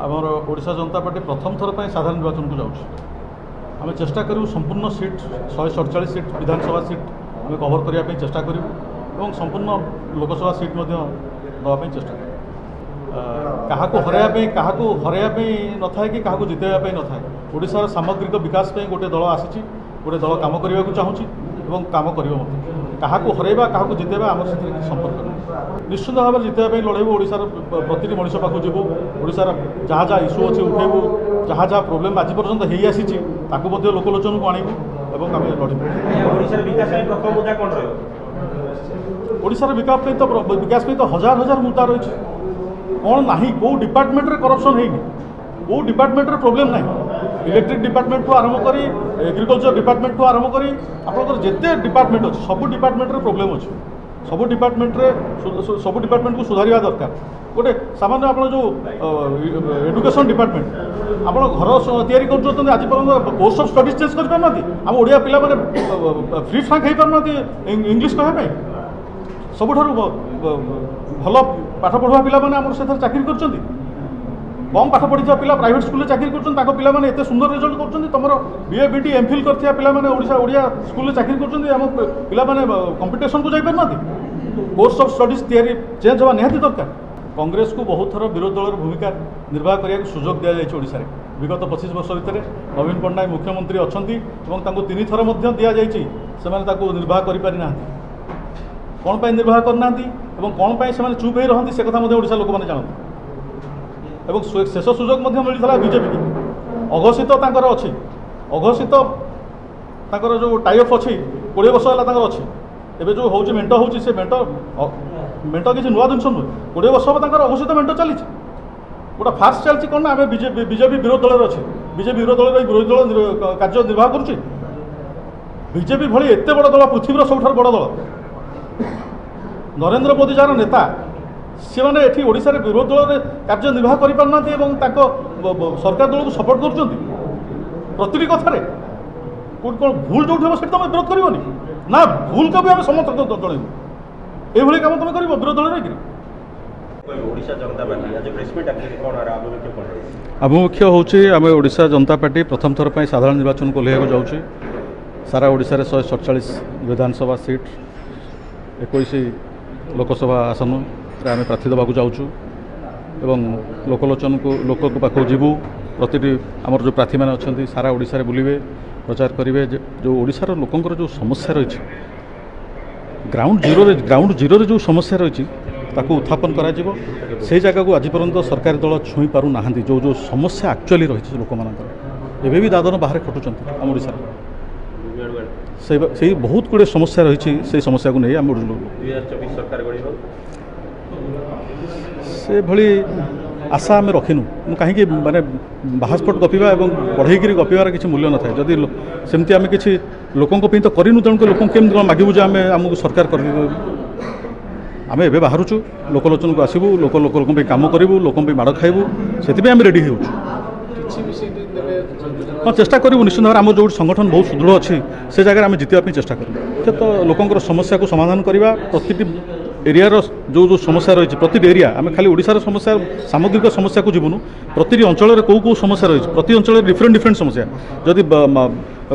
आमर ओडिशा जनता पार्टी प्रथम थर पर साधारण निर्वाचन को जाऊँ आम चेष्टा करूँ संपूर्ण सीट 147 सीट विधानसभा सीट आम कवर करने चेष्टा करूँ संपूर्ण लोकसभा सीट दवाई चेष्टा करूँ क्या हरैया न था कि क्या जितेबाई न था ओडिशार सामग्रिक विकास गोटे दल आसी गोटे दल कम करने को चाहूँगी कम कर क्या हरैबा क्या जितेबा आम से संपर्क नहीं निश्चित भाव में जितेबाई लड़ेबू ओडिशार प्रति मनीष पाक जीवू ओडिशार जहाँ जहाँ इश्यू अच्छे उठेबू जहाँ जहाँ प्रोब्लेम आज पर्यंत हो आसी लोकलोचन को आणबू और आम लड़ू ओडिशार विकास तो हजार हजार मुद्दा रही कौन ना कौ डिपार्टमेंट रे करप्शन है कौ डिपार्टमेंट रे प्रोब्लेम ना इलेक्ट्रिक डिपार्टमेंट को आरंभ करी एग्रीकल्चर डिपार्टमेंट को आरंभ करी आप जिते डिपार्टमेंट अच्छे सब डिपार्टमेंट रे प्रोब्लेम अच्छे सब डिपार्टमेंट को सुधारिया दरकार गोटे सामान्य आप जो एडुकेशन डिपार्टमेंट आप घर तैयारी कर आज पर्यटन कोर्स ऑफ स्टडीज चेंज कर पारना आम ओडिया पिला माने फ्री फ्रांक हो पारना इंग्लिश कहवाई सबुठ भल पाठ पढ़ुआ पिला माने आमर से चाकरी कर कम पाठ पढ़ी पिला प्राइवेट स्कूल चाकरी कर पिला माने एते सुंदर रिजल्ट कर तुम बीए बीटी एमफिल कर पिला माने ओडिया स्कूल चाकरी कर पिला माने कंपटीशन को जाई पारना कोर्स ऑफ स्टडीज तैयारी चेंज होगा निहाती दरकार कांग्रेस को बहुत थर विरोधी दल भूमिका निर्वाह करने सुजोग दि जाए ओडिशा विगत 25 वर्ष भितर नवीन पट्टनायक मुख्यमंत्री अच्छा 3 थर दि जाए निर्वाह कर कौन पर निर्वाह करना कौन पर से चुप हो रही से कथा ओडिशा लोक मैंने जानते और शेष सुजोग मिलता बीजेपी की अघोषित अच्छी अघोषित जो टाइअप अच्छी 20 वर्ष है अच्छी एवं जो हूँ मेट हो मेट किसी नुआ जिन नुहे 20 वर्ष हम अघोषित मेट चली गोटा फास्ट चलती कौन ना बीजेपी विरोध दल अच्छे बीजेपी विरोध दल विरोधी दल कार्य निर्वाह करुच्ची बीजेपी भली एत बड़ दल पृथ्वीर सबुठ बड़ दल नरेंद्र मोदी जार नेता सी मैंने ये ओडिशा विरोधी दल कार्य निर्वाह कर पारना सरकार दल को सपोर्ट कर प्रति कथार कौन भूल जो हम तुम विरोध करनी ना भूल को भी आम समर्थन जनइबू ये काम तुम कर विरोध दल रही आभिमुख्य हूँ आम ओडिशा जनता पार्टी प्रथम थर पर साधारण निर्वाचन को लेकर जाऊँ सारा ओडिशा 147 विधानसभा सीट 21 लोकसभा आसन आम प्रार्थी देवाक जाऊँ एवं लोकलोचन को लोक पाखक जीवू प्रति आमर जो प्रार्थी मैंने अच्छा सारा ओडिशा बुलवे प्रचार करेंगे जो ओडिशार लोकंर जो समस्या रही ग्राउंड जीरो जो समस्या रही उत्थापन करा से जगह को आज पर्यंत सरकारी दल छुई पारु ना जो जो समस्या एक्चुअली रही लोक मानकर भी दादन बाहर खटुंट आम ओडिशा से बहुत गुड़े समस्या रही से समस्या को नहीं आम 2024 सरकार से भली आशा आम रखिनु कहीं माने बाहास्पट गपिवा और बढ़ईकरी गपिवार किसी मूल्य न था जदि सेमती आम कि लोकों तो करूँ तेणुक लोक केमी मागू जे आमको सरकार कर आम एवं बाहरुचु लोकलोचन को आसबू लोक कम करूँ लोक माड़ खाइबू से आम रेडी हो हाँ चेष्टा करूँ निश्चित भाव आम जो संगठन बहुत सुदृढ़ अच्छी से जगह आम जितने चेष्टा करूँ तो लोकंर समस्या को समाधान करवा प्रति एरियार जो जो समस्या रही प्रति एरिया आम खाली ओडिशार समस्या सामग्रिक समस्या को जीवनु प्रति अंचल कौ समस्या रही प्रति अंचल डिफरेंट समस्या जदि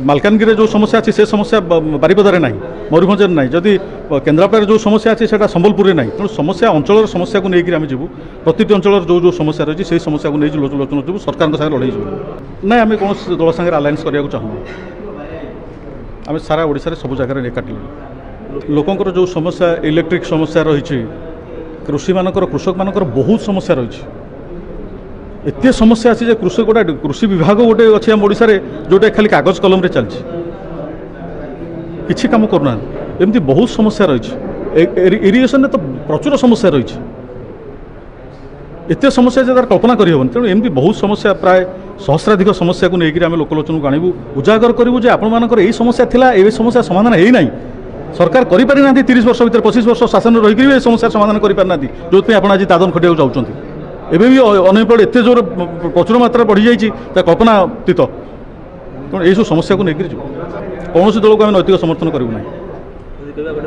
मालकानगिरी जो समस्या अच्छी से समस्या बारिपदारे ना मयूरभंज ना जदि केन्द्रापड़ा जो समस्या अच्छी से संबलपुर ना तेणु समस्या अंचल समस्या को लेकर आम जीवु प्रति अंचल जो जो समस्या रही से समस्या को नहीं लोचन जीवु सरकार साथ लड़े जीवु ना आम कौन दल सागर आलायंस करने चाहूँ आम सारा ओडिशा सब जगह एकाठी लोकंर जो समस्या इलेक्ट्रिक समस्या रही कृषि मानकर कृषक मानकर बहुत समस्या रही एत समस्या अच्छी कृषि गोटे कृषि विभाग गोटे अच्छे आम ओडिशा जोटा खाली कागज कलम रे चलती किसी काम करना एमती बहुत समस्या रही इरिगेशन तो प्रचुर समस्या रही एत समस्या जे तार कल्पना करहबन तेणु एमती बहुत समस्या प्राय सहस्राधिक समस्या को लेकर आम लोकलोचन को आणबू उजागर करूँ जे आपण मानकर यही समस्या थिला ए समस्या समाधान है ना सरकार करि पारि ना 30 वर्ष भर 25 वर्ष शासन रही समस्या समाधान करि पारि ना जो आप आज दादन खटिया चाहते एवं भी अनएम्प्लॉयड एत जोर प्रचुर मात्रा बढ़ी जाइए कल्पनातीत तेणु यही सब समस्या को लेकर कौन दल को आम नैतिक समर्थन करूँ ना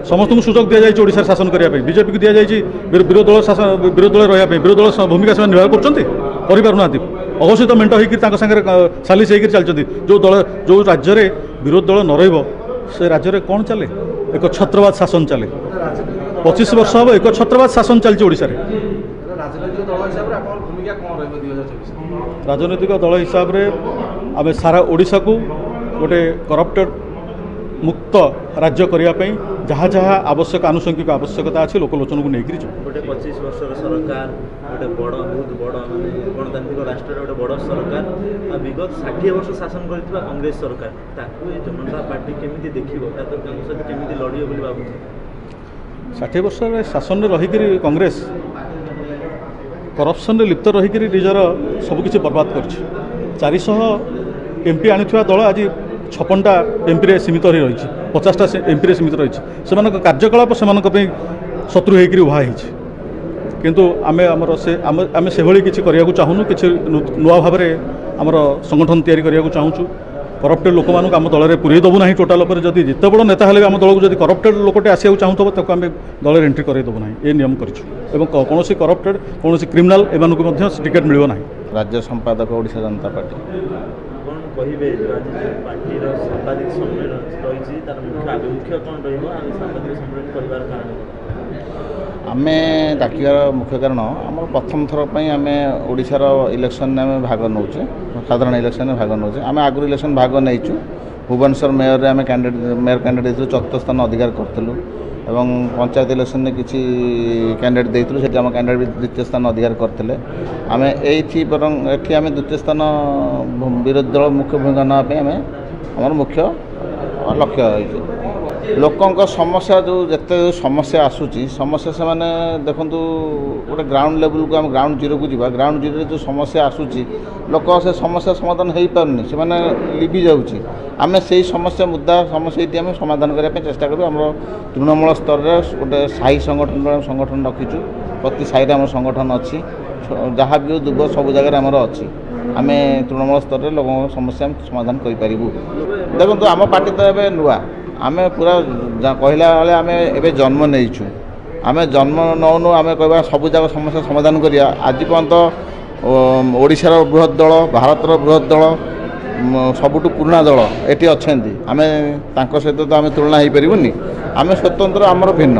समस्त को सुजोग दि जाए ओडिशा शासन करने बीजेपी को दि जाए विरोधी दल रहा विरोधी दल भूमिका से निर्वाह कर କରିପାରୁନାହାନ୍ତି ଅଘୋଷିତ ମେଣ୍ଟ ହେଇକି ତାଙ୍କ ସାଙ୍ଗରେ ସାଲିସ ହେଇକି ଚାଲିଛନ୍ତି ଯେଉଁ ରାଜ୍ୟରେ ବିରୋଧୀ ଦଳ ନ ରହିବ ସେ ରାଜ୍ୟରେ କ'ଣ ଚାଲେ ଏକ ଛତ୍ରବାଦ ଶାସନ ଚାଲେ 25 ବର୍ଷ ହେବ ଏକ ଛତ୍ରବାଦ ଶାସନ ଚାଲିଛି ଓଡ଼ିଶାରେ ରାଜନୈତିକ ଦଳ ହିସାବରେ ଆମେ ସାରା ଓଡ଼ିଶାକୁ ଗୋଟେ କରପ୍ଟେଡ୍ मुक्त राज्य करने जहाँ जहाँ आवश्यक आनुषंगिक आवश्यकता अच्छी लोकलोचन को लेकर गोटे 25 वर्ष सरकार गोटे बड़ बहुत बड़ माने गणतांत्रिक राष्ट्र गोटे बड़ सरकार आ विगत 60 वर्ष शासन करथिबा कांग्रेस सरकार ताकू जनता पार्टी केमिति देखिबो ता तो सहित केमिति लड़ियो बोली बाबू 60 वर्ष शासन रहीकि कांग्रेस करप्शन लिप्त रहीकि निजर सबकिछि बर्बाद कर 400 एमपी आनिथिबा दल आज 56टा एमपी सीमित रही 50टा एमपी सीमित रही से कार्यकलाप से शत्रु होकर उभा किंतु आमे आमर से आमे से भली किछि करिया चाहूनु किछि नुआ भाव में आमर संगठन तैयारी करिया चाहूँ करप्टेड लोक मानक आम दल में पूरे देवु ना टोटाल जदि जिते बड़ नेता हेले आम दल को जब करप्टेड लोकटे आसिया चाहूब ताको आम दल एंट्री करदेबू ना ये नियम करूँ कौन करप्टेड कौन क्रिमिनाल एम टिकेट मिल ना राज्य संपादक ओडिशा जनता पार्टी कहे पार्टी सांबादिक सम्मेलन रही तार मुख्य आभिमुख्य कौन सांबादिक सम्मेलन कर कारण आम डाकिबार मुख्य कारण आम प्रथम थर पर आम ओडिशार इलेक्शन में आम भाग नौचे साधारण इलेक्शन में भाग नौचे आम आगुरी इलेक्शन भाग नहीं भुवनेश्वर मेयर आम मेयर कैंडिडेट 4th स्थान अधिकार करूँ एवं पंचायत इलेक्शन में किसी कैंडिडेट देइथिलु से आम कैंडिडेट 2य स्थान अधिकार करते आम ये बरं ये आम 2य स्थान विरोधी दल मुख्य भूमिका नापी आम आम मुख्य लक्ष्य रही लोकों समस्या जो जिते समस्या आसूची समस्या से माने देखु गोटे ग्राउंड लेवल को आम ग्राउंड जीरो को जीवा ग्राउंड जीरो जो समस्या आसूची लोक से समस्या समाधान हो पारनी से माने लिभि जाऊँगी आम से समस्या मुद्दा समस्या ये आम समाधान करने चेष्टा करूँ आम तृणमूल स्तर में गोटे साई संगठन रखीचु प्रति साई आम संगठन अच्छी जहाँ भी दुब सब जगह आमर अच्छी आम तृणमूल स्तर में लोगों समस्या समाधान करूँ देखो आम पार्टी तो ये नुआ आम पूरा कहला बेले आम ए जन्म नहीं आम जन्म नौनु आम कह सब जगह समस्या समाधान करिया आज पर्यंत ओडिशार बृहत दल भारतर बृहत दल सबुठ पुराना दल ये अच्छा आम सहित तो आम तुलना हो पारूनी आम स्वतंत्र आमर भिन्न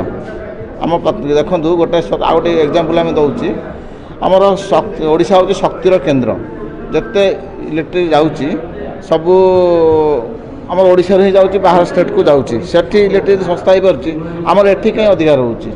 आम देखूँ गोटे गोटे एग्जांपल आम दौची आमर ओडिशा हूँ शक्तिर केन्द्र जिते इलेक्ट्रिक जाऊँगी सबू आम ओडिशा ही जाऊँगी बाहर स्टेट को जाऊँगी सेठी इलेक्ट्रिक सस्ता हो पार्टी आमर एठी कहीं अधिकार होची